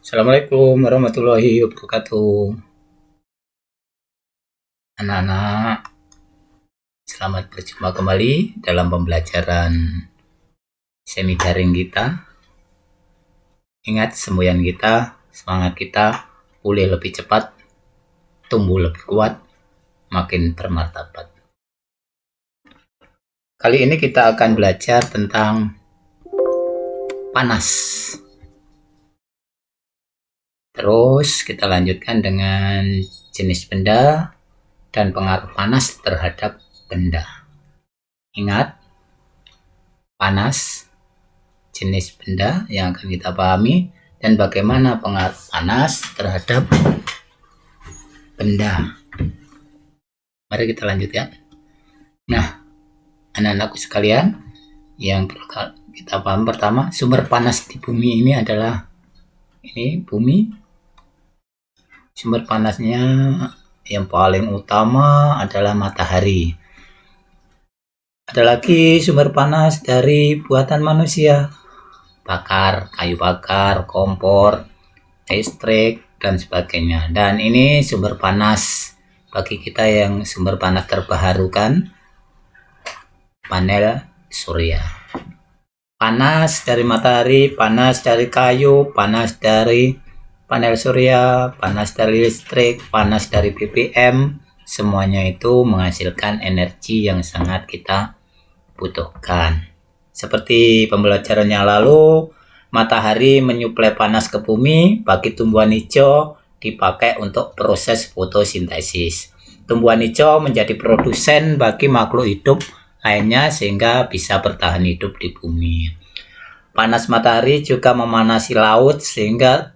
Assalamualaikum warahmatullahi wabarakatuh. Anak-anak, selamat berjumpa kembali dalam pembelajaran semi daring kita. Ingat semboyan kita, semangat kita pulih lebih cepat, tumbuh lebih kuat, makin bermartabat. Kali ini kita akan belajar tentang panas. Terus kita lanjutkan dengan jenis benda dan pengaruh panas terhadap benda. Ingat, panas, jenis benda yang akan kita pahami, dan bagaimana pengaruh panas terhadap benda. Mari kita lanjutkan. Nah, anak-anakku sekalian, yang perlu kita paham pertama, sumber panas di bumi ini adalah bumi. Sumber panasnya yang paling utama adalah matahari. Ada lagi sumber panas dari buatan manusia, kayu bakar, kompor, listrik, dan sebagainya. Dan ini sumber panas bagi kita yang sumber panas terbarukan, panel surya. Panas dari matahari, panas dari kayu, panas dari panel surya, panas dari listrik, panas dari BBM, semuanya itu menghasilkan energi yang sangat kita butuhkan. Seperti pembelajaran yang lalu, matahari menyuplai panas ke bumi, bagi tumbuhan hijau dipakai untuk proses fotosintesis. Tumbuhan hijau menjadi produsen bagi makhluk hidup lainnya sehingga bisa bertahan hidup di bumi. Panas matahari juga memanasi laut sehingga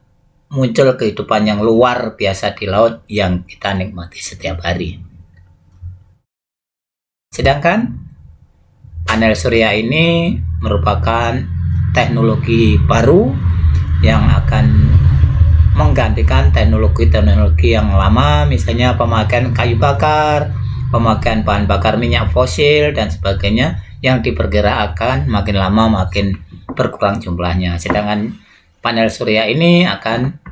muncul kehidupan yang luar biasa di laut yang kita nikmati setiap hari. Sedangkan panel surya ini merupakan teknologi baru yang akan menggantikan teknologi yang lama, misalnya pemakaian kayu bakar, pemakaian bahan bakar minyak fosil, dan sebagainya, yang diperkirakan makin lama makin berkurang jumlahnya. Sedangkan panel surya ini akan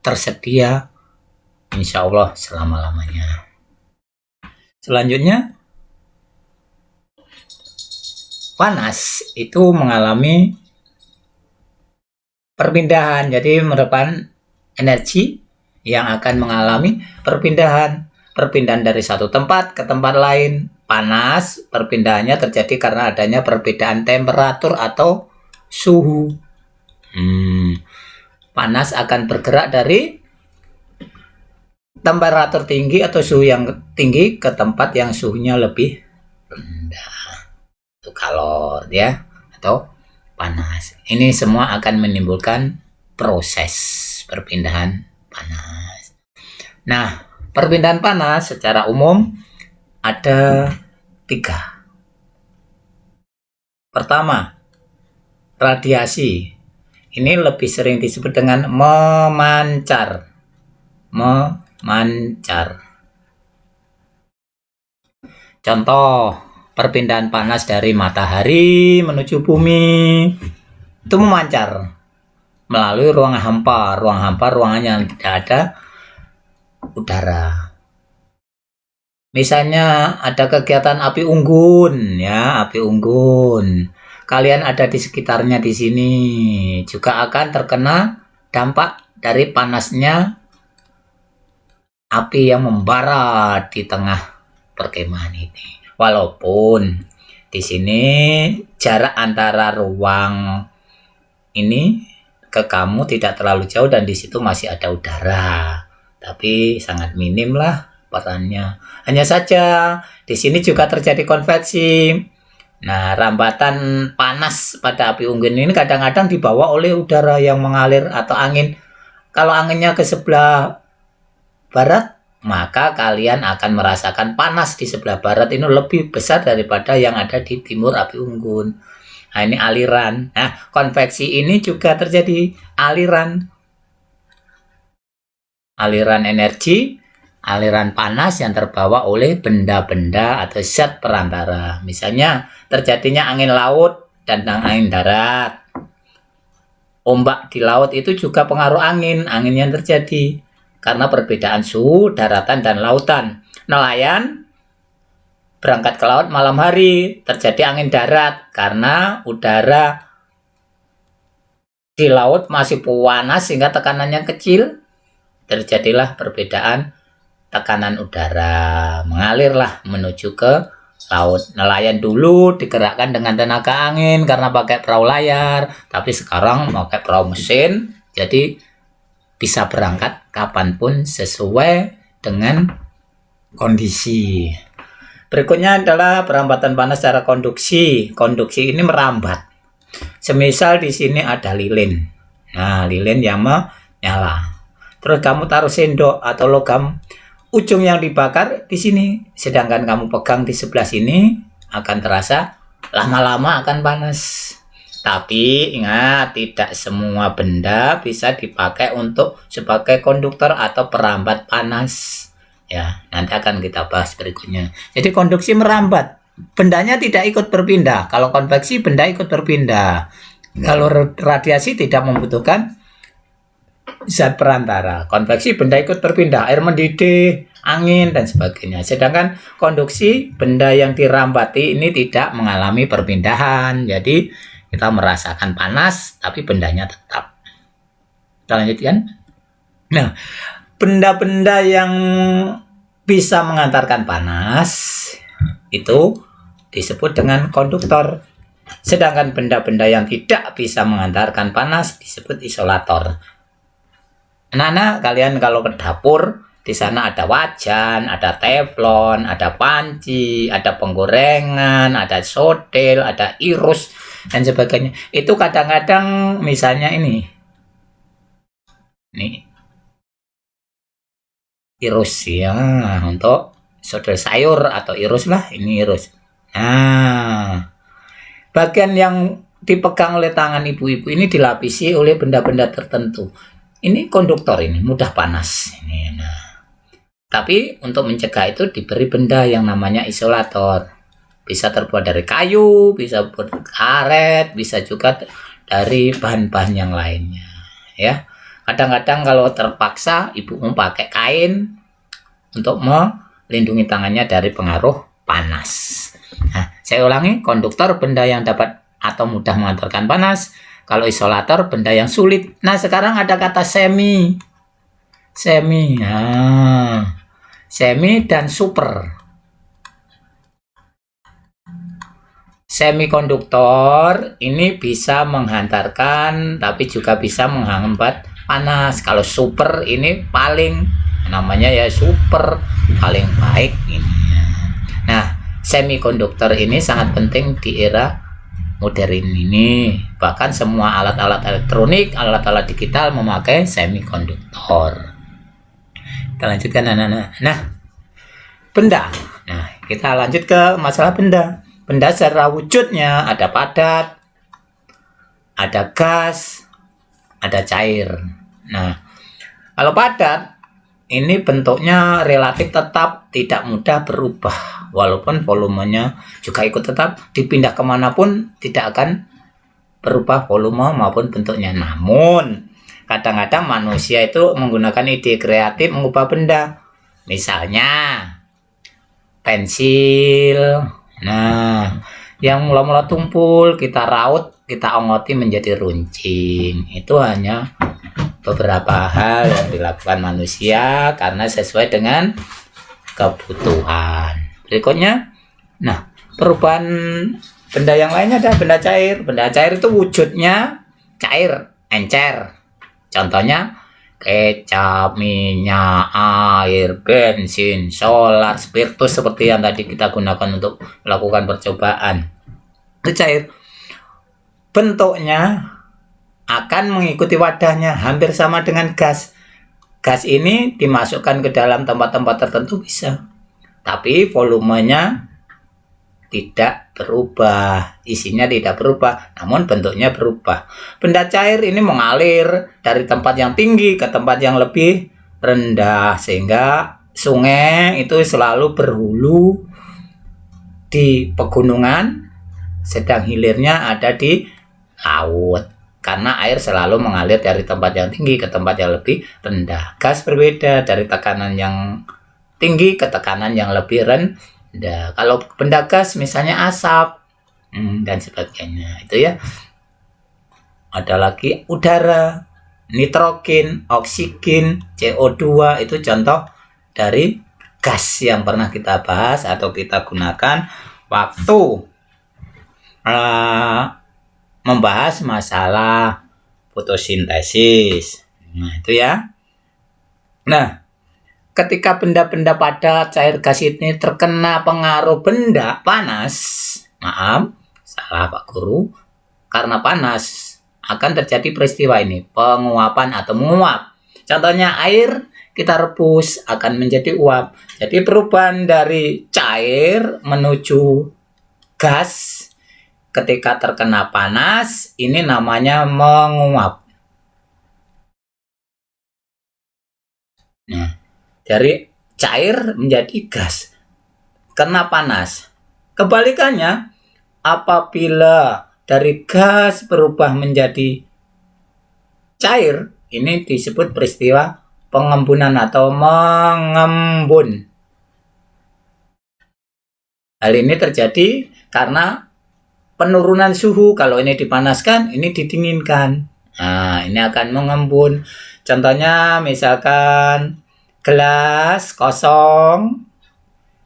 tersedia insya Allah selama-lamanya. Selanjutnya, panas itu mengalami perpindahan, jadi merupakan energi yang akan mengalami perpindahan dari satu tempat ke tempat lain. Panas, perpindahannya terjadi karena adanya perbedaan temperatur atau suhu. Panas akan bergerak dari temperatur tinggi atau suhu yang tinggi ke tempat yang suhunya lebih rendah. Itu kalor ya, atau panas. Ini semua akan menimbulkan proses perpindahan panas. Nah, perpindahan panas secara umum ada 3. Pertama, radiasi. Ini lebih sering disebut dengan memancar. Contoh, perpindahan panas dari matahari menuju bumi itu memancar melalui ruang hampa. Ruangan yang tidak ada udara. Misalnya ada kegiatan api unggun, kalian ada di sekitarnya di sini juga akan terkena dampak dari panasnya api yang membara di tengah perkemahan ini. Walaupun di sini jarak antara ruang ini ke kamu tidak terlalu jauh dan di situ masih ada udara, tapi sangat minim lah perannya. Hanya saja di sini juga terjadi konveksi. Nah, rambatan panas pada api unggun ini kadang-kadang dibawa oleh udara yang mengalir atau angin. Kalau anginnya ke sebelah barat, maka kalian akan merasakan panas di sebelah barat ini lebih besar daripada yang ada di timur api unggun. Nah, ini aliran. Nah, konveksi ini juga terjadi aliran energi, aliran panas yang terbawa oleh benda-benda atau zat perantara. Misalnya terjadinya angin laut dan angin darat. ombak di laut itu juga pengaruh angin yang terjadi karena perbedaan suhu daratan dan lautan. Nelayan berangkat ke laut malam hari, terjadi angin darat karena udara di laut masih panas sehingga tekanannya kecil, terjadilah perbedaan tekanan udara, mengalirlah menuju ke laut. Nelayan dulu digerakkan dengan tenaga angin karena pakai perahu layar, tapi sekarang pakai perahu mesin, jadi bisa berangkat kapanpun sesuai dengan kondisi. Berikutnya adalah perambatan panas secara konduksi. Konduksi ini merambat. Semisal di sini ada lilin. Nah, lilin yang menyala. Terus kamu taruh sendok atau logam, ujung yang dibakar di sini, sedangkan kamu pegang di sebelah sini, akan terasa lama-lama akan panas. Tapi ingat, tidak semua benda bisa dipakai untuk sebagai konduktor atau perambat panas. Ya, nanti akan kita bahas berikutnya. Jadi konduksi merambat, bendanya tidak ikut berpindah. Kalau konveksi, benda ikut berpindah. Kalau radiasi tidak membutuhkan zat perantara. Konveksi, benda ikut berpindah, air mendidih, angin, dan sebagainya. Sedangkan konduksi, benda yang dirambati ini tidak mengalami perpindahan. Jadi kita merasakan panas, tapi bendanya tetap. Kita lanjutkan. Nah, benda-benda yang bisa mengantarkan panas itu disebut dengan konduktor. Sedangkan benda-benda yang tidak bisa mengantarkan panas disebut isolator. Anak-anak, kalian kalau ke dapur, di sana ada wajan, ada teflon, ada panci, ada penggorengan, ada sodel, ada irus, dan sebagainya. Itu kadang-kadang misalnya ini. Nih. Irus ya, untuk sodel sayur atau irus lah, ini irus. Nah, bagian yang dipegang oleh tangan ibu-ibu ini dilapisi oleh benda-benda tertentu. Ini konduktor, ini mudah panas. Ini, nah. Tapi untuk mencegah itu diberi benda yang namanya isolator. Bisa terbuat dari kayu, bisa terbuat karet, bisa juga dari bahan-bahan yang lainnya. Ya, kadang-kadang kalau terpaksa ibu pakai kain untuk melindungi tangannya dari pengaruh panas. Nah, saya ulangi, konduktor benda yang dapat atau mudah mengantarkan panas. Kalau isolator benda yang sulit. Nah, sekarang ada kata semi. Semi. Nah, semi dan super. Semikonduktor ini bisa menghantarkan tapi juga bisa menghambat panas. Kalau super ini paling, namanya ya super, paling baik ini. Nah, semikonduktor ini sangat penting di era modern ini. Bahkan semua alat-alat elektronik, alat-alat digital memakai semikonduktor. Kita lanjutkan anak-anak. Nah, benda. Nah, kita lanjut ke masalah benda. Benda secara wujudnya ada padat, ada gas, ada cair. Nah, kalau padat ini bentuknya relatif tetap, tidak mudah berubah. Walaupun volumenya juga ikut tetap, dipindah kemanapun tidak akan berubah volume maupun bentuknya. Namun, kadang-kadang manusia itu menggunakan ide kreatif mengubah benda. Misalnya, pensil. Nah, yang mula-mula tumpul, kita raut, kita ongoti menjadi runcing. Itu hanya beberapa hal yang dilakukan manusia karena sesuai dengan kebutuhan. Berikutnya, nah, perubahan benda yang lainnya ada benda cair. Benda cair itu wujudnya cair, encer. Contohnya kecap, minyak, air, bensin, solar, spiritus seperti yang tadi kita gunakan untuk melakukan percobaan. Itu cair. Bentuknya akan mengikuti wadahnya, hampir sama dengan gas. Gas ini dimasukkan ke dalam tempat-tempat tertentu bisa, tapi volumenya tidak berubah, isinya tidak berubah, namun bentuknya berubah. Benda cair ini mengalir dari tempat yang tinggi ke tempat yang lebih rendah, sehingga sungai itu selalu berhulu di pegunungan, sedang hilirnya ada di laut. karena air selalu mengalir dari tempat yang tinggi ke tempat yang lebih rendah. Gas berbeda dari tekanan yang tinggi ke tekanan yang lebih rendah. Kalau benda gas misalnya asap dan sebagainya, itu ya. Ada lagi udara, nitrogen, oksigen, CO2, itu contoh dari gas yang pernah kita bahas atau kita gunakan waktu membahas masalah fotosintesis. Nah, itu ya. Nah, ketika benda-benda padat cair gas ini terkena pengaruh benda panas, maaf, salah Pak Guru, karena panas akan terjadi peristiwa ini, penguapan atau menguap. Contohnya air kita rebus akan menjadi uap. Jadi perubahan dari cair menuju gas ketika terkena panas, ini namanya menguap. Nah, dari cair menjadi gas, kena panas. Kebalikannya, apabila dari gas berubah menjadi cair, ini disebut peristiwa pengembunan atau mengembun. Hal ini terjadi karena penurunan suhu. Kalau ini dipanaskan, ini didinginkan. Nah, ini akan mengembun. Contohnya misalkan gelas kosong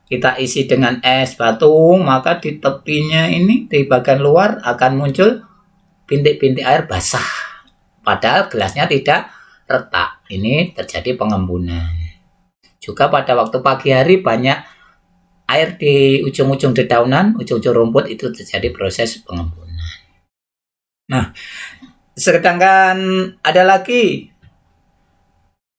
kita isi dengan es batu, maka di tepinya ini di bagian luar akan muncul bintik-bintik air basah. Padahal gelasnya tidak retak. Ini terjadi pengembunan. Juga pada waktu pagi hari banyak air di ujung-ujung dedaunan, ujung-ujung rumput, itu terjadi proses pengembunan. Nah, sedangkan ada lagi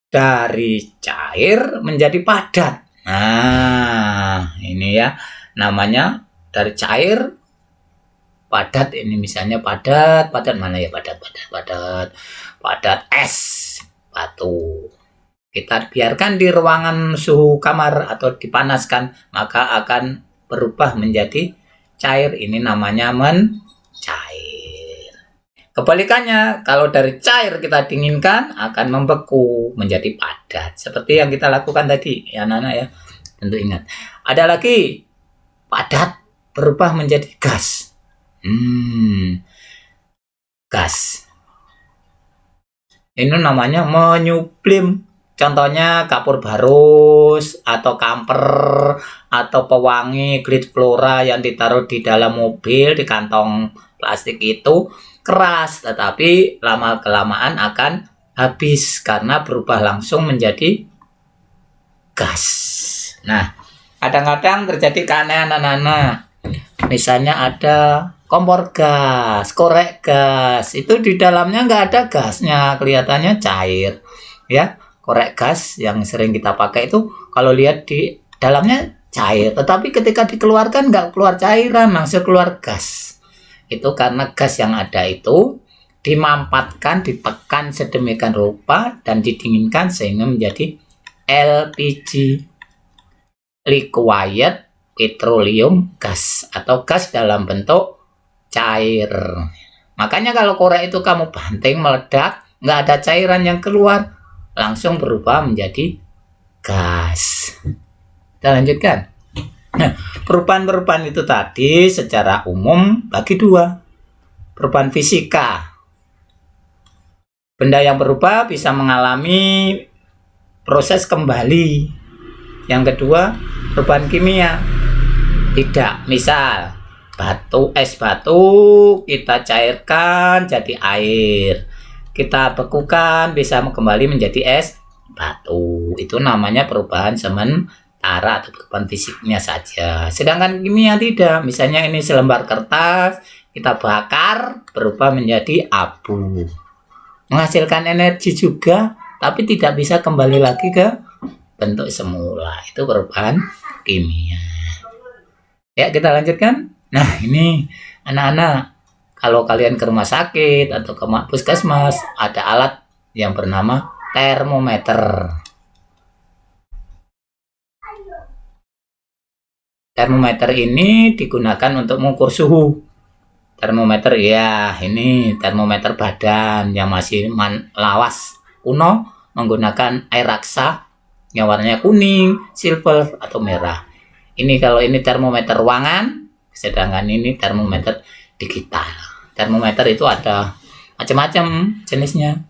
dari cair menjadi padat. Nah, ini ya namanya dari cair padat. Ini misalnya padat mana ya, padat es batu. Kita biarkan di ruangan suhu kamar atau dipanaskan, maka akan berubah menjadi cair. Ini namanya mencair. Kebalikannya, kalau dari cair kita dinginkan, akan membeku menjadi padat. Seperti yang kita lakukan tadi, ya anak-anak ya. Tentu ingat. Ada lagi, padat berubah menjadi gas. Gas. Ini namanya menyublim. Contohnya kapur barus, atau kamper, atau pewangi glit flora yang ditaruh di dalam mobil, di kantong plastik itu keras, tetapi lama-kelamaan akan habis karena berubah langsung menjadi gas. Nah, kadang-kadang terjadi keanehan anak-anak. Misalnya ada kompor gas, korek gas, itu di dalamnya nggak ada gasnya, kelihatannya cair. Ya, korek gas yang sering kita pakai itu kalau lihat di dalamnya cair, tetapi ketika dikeluarkan nggak keluar cairan, langsung keluar gas. Itu karena gas yang ada itu dimampatkan, ditekan sedemikian rupa dan didinginkan sehingga menjadi LPG, liquid petroleum gas, atau gas dalam bentuk cair. Makanya kalau korek itu kamu banting meledak, nggak ada cairan yang keluar, langsung berubah menjadi gas. Kita lanjutkan. Nah, perubahan-perubahan itu tadi secara umum bagi dua. Perubahan fisika. Benda yang berubah bisa mengalami proses kembali. Yang kedua, perubahan kimia. Tidak, misal es batu kita cairkan jadi air. Kita bekukan bisa kembali menjadi es batu. Itu namanya perubahan sementara atau perubahan fisiknya saja. Sedangkan kimia tidak. Misalnya ini selembar kertas, kita bakar berubah menjadi abu. Menghasilkan energi juga, tapi tidak bisa kembali lagi ke bentuk semula. Itu perubahan kimia. Ya, kita lanjutkan. Nah, ini anak-anak, kalau kalian ke rumah sakit atau ke puskesmas, ada alat yang bernama termometer. Termometer ini digunakan untuk mengukur suhu. Termometer ya, ini termometer badan yang masih lawas kuno menggunakan air raksa yang warnanya kuning, silver atau merah. Ini kalau ini termometer ruangan, sedangkan ini termometer digital. Termometer itu ada macam-macam jenisnya.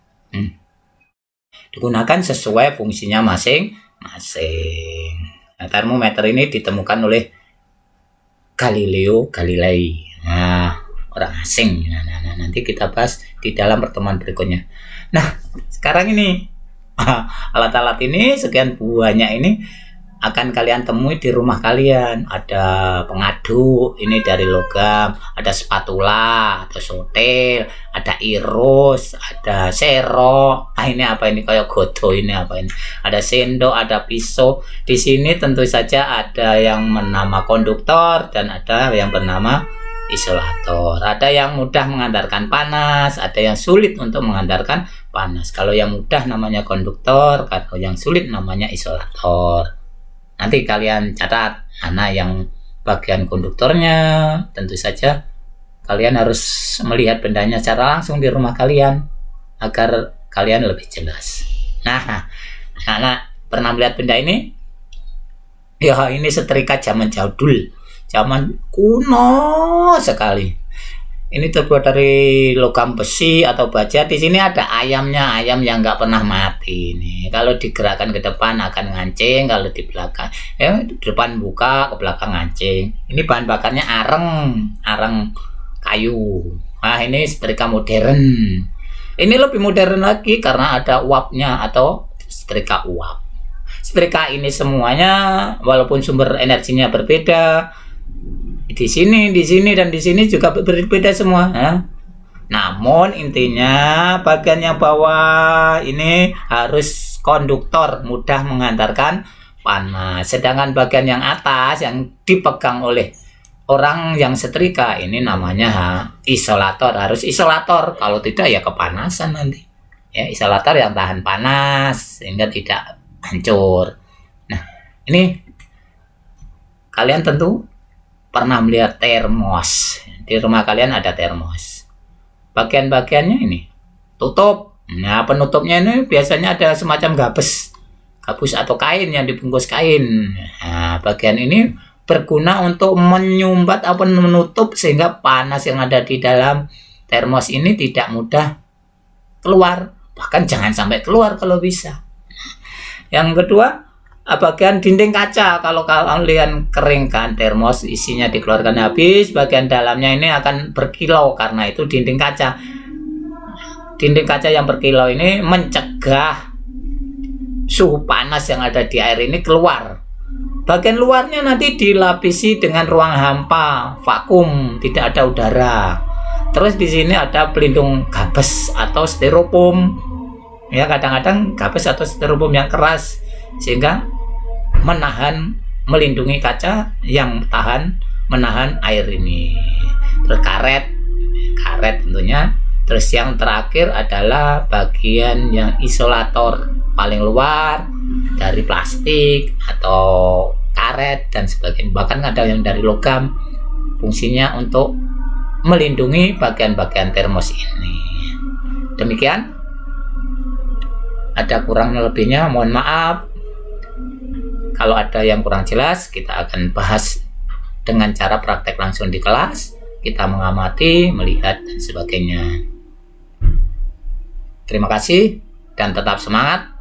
Digunakan sesuai fungsinya masing-masing. Nah, termometer ini ditemukan oleh Galileo Galilei. Nah, orang asing. Nah, nanti kita bahas di dalam pertemuan berikutnya. Nah, sekarang ini alat-alat ini sekian banyak ini akan kalian temui di rumah kalian. Ada pengaduk ini dari logam, ada spatula atau sotel, ada iris, ada serok. Ini apa ini, kayak godo ini apa ini? Ada sendok, ada pisau. Di sini tentu saja ada yang bernama konduktor dan ada yang bernama isolator. Ada yang mudah mengantarkan panas, ada yang sulit untuk mengantarkan panas. Kalau yang mudah namanya konduktor, kalau yang sulit namanya isolator. Nanti kalian catat mana yang bagian konduktornya. Tentu saja kalian harus melihat bendanya secara langsung di rumah kalian agar kalian lebih jelas. Nah, anak pernah melihat benda ini? Ya, ini setrika zaman jadul, zaman kuno sekali. Ini terbuat dari logam besi atau baja. Di sini ada ayamnya, ayam yang nggak pernah mati. Nih, kalau digerakkan ke depan akan ngancing, kalau di belakang, di depan buka, ke belakang ngancing. Ini bahan bakarnya areng kayu. Nah, ini setrika modern. Ini lebih modern lagi karena ada uapnya atau setrika uap. Setrika ini semuanya walaupun sumber energinya berbeda, di sini dan di sini juga berbeda semua. Namun intinya bagian yang bawah ini harus konduktor, mudah mengantarkan panas. Sedangkan bagian yang atas yang dipegang oleh orang yang setrika ini namanya isolator. Harus isolator, kalau tidak ya kepanasan nanti. Ya, isolator yang tahan panas sehingga tidak hancur. Nah, ini kalian tentu pernah melihat termos. Di rumah kalian ada termos. Bagian-bagiannya ini tutup. Nah, penutupnya ini biasanya ada semacam gabus atau kain yang dibungkus kain. Nah, bagian ini berguna untuk menyumbat atau menutup sehingga panas yang ada di dalam termos ini tidak mudah keluar. Bahkan jangan sampai keluar kalau bisa. Yang kedua, bagian dinding kaca. Kalau kalian keringkan termos, isinya dikeluarkan habis, bagian dalamnya ini akan berkilau karena itu dinding kaca. Dinding kaca yang berkilau ini mencegah suhu panas yang ada di air ini keluar. Bagian luarnya nanti dilapisi dengan ruang hampa, vakum, tidak ada udara. Terus di sini ada pelindung gabus atau styrofoam. Ya, kadang-kadang gabus atau styrofoam yang keras sehingga melindungi kaca yang menahan air ini. Terus karet tentunya. Terus yang terakhir adalah bagian yang isolator paling luar dari plastik atau karet dan sebagainya. Bahkan ada yang dari logam, fungsinya untuk melindungi bagian-bagian termos ini. Demikian. Ada kurang lebihnya, mohon maaf. Kalau ada yang kurang jelas, kita akan bahas dengan cara praktek langsung di kelas. Kita mengamati, melihat, dan sebagainya. Terima kasih dan tetap semangat.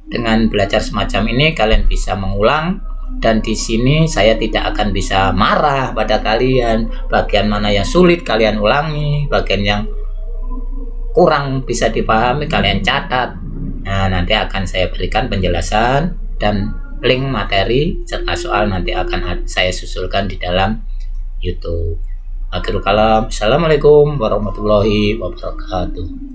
Dengan belajar semacam ini, kalian bisa mengulang. Dan di sini saya tidak akan bisa marah pada kalian. Bagian mana yang sulit kalian ulangi, bagian yang kurang bisa dipahami kalian catat. Nah, nanti akan saya berikan penjelasan dan link materi serta soal nanti akan saya susulkan di dalam YouTube. Akhirul kalam. Assalamualaikum warahmatullahi wabarakatuh.